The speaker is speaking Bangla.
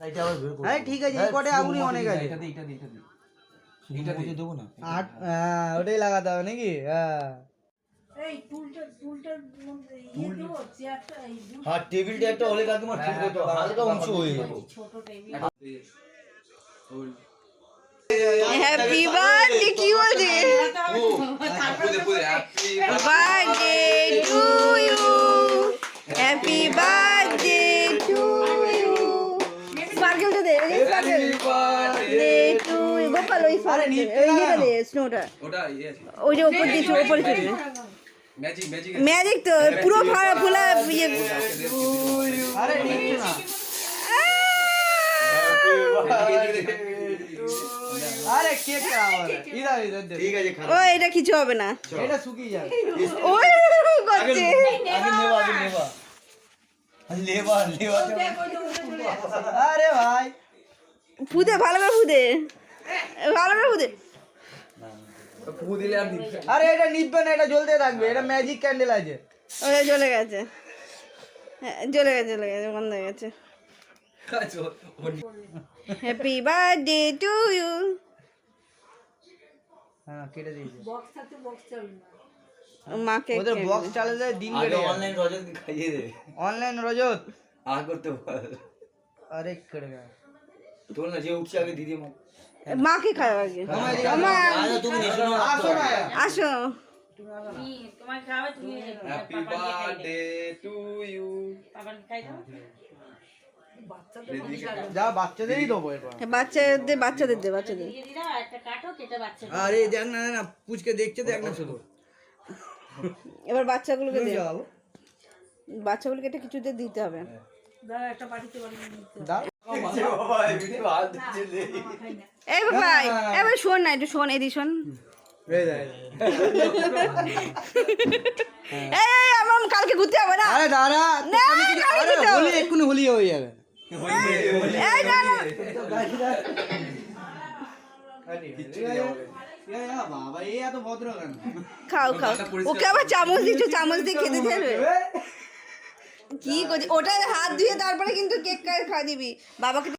আরে ঠিক আছে, এই কটে আগুনই অনেক আছে। এটা দিয়ে দেবো না। ওটাই লাগাতে হবে নাকি? হ্যাঁ টেবিলটা একটা হলে কাকিমার ঠিক হতো, হালকা উঁচু হয়ে যেত। হ্যাপি বার্থডে কি বলছে? Birthday to you, happy birthday to you. স্পার্কেলটা দে, বার্থডে টু ইউ। গোপাল ওই ইয়েটা দে, স্নোটা। ওই যে ওপর দিয়েছে, ওপরে চলে ম্যাজিক তো পুরো ফোলা ইয়ে। আরে নিচ্ছ না। আরে কেক ইধর দে। ঠিক আছে ও এটা কিছু হবে না, এটা শুকিয়ে যাবে। ওই করছে। আরে ভাই ফুদে ভালো করে ফুদে, ভালো করে ফুদে। আরে এটা নিভবে না, এটা জ্বলতে থাকবে। এটা ম্যাজিক ক্যান্ডেল আছে। ওটা জ্বলে গেছে, হ্যাঁ জ্বলে গেছে, বন্ধ হয়ে গেছে। Happy birthday to you. হ্যাঁ কেটে দিয়েছে। মাকে ওদের বক্স চালালে দিন আগে কেটে যাবে। অনলাইন রজত খাইয়ে দে, অনলাইন রজত করতে পার। আরে কেটে গেছে। তোর না যে উঠছে আগে দিদি মা। মাকে খাও আগে। মা তুমি এসো না, আসো না। আসো। Happy birthday to you. যা বাচ্চাদেরই দেবো এরপর। বাচ্চাদের দে, বাচ্চাদের। আরে দেখ না না পুচকে দেখছে, দেখ না শুধু। এবার বাচ্চাগুলোকে দে, যাবো বাচ্চাগুলোকে এটা কিছুতে দিতে হবে। দাও। এই ভাই, এবার শোন না, একটু শোন, এদি শোন। এই আমার কালকে ঘুরতে হবে না। আরে দাঁড়া, না, আরে কালকে তো। হোলি এক্ষুনি হোলি হয়ে যাবে। এই না না, বাবা এই এত ভদ্র কেন? খাও খাও। ওকে আবার চামচ দিচ্ছ, চামচ দিয়ে খেতে দেবে। কি করছি ওটা হাত ধুয়ে তারপরে কিন্তু কেক খাওয়া দিবি বাবাকে।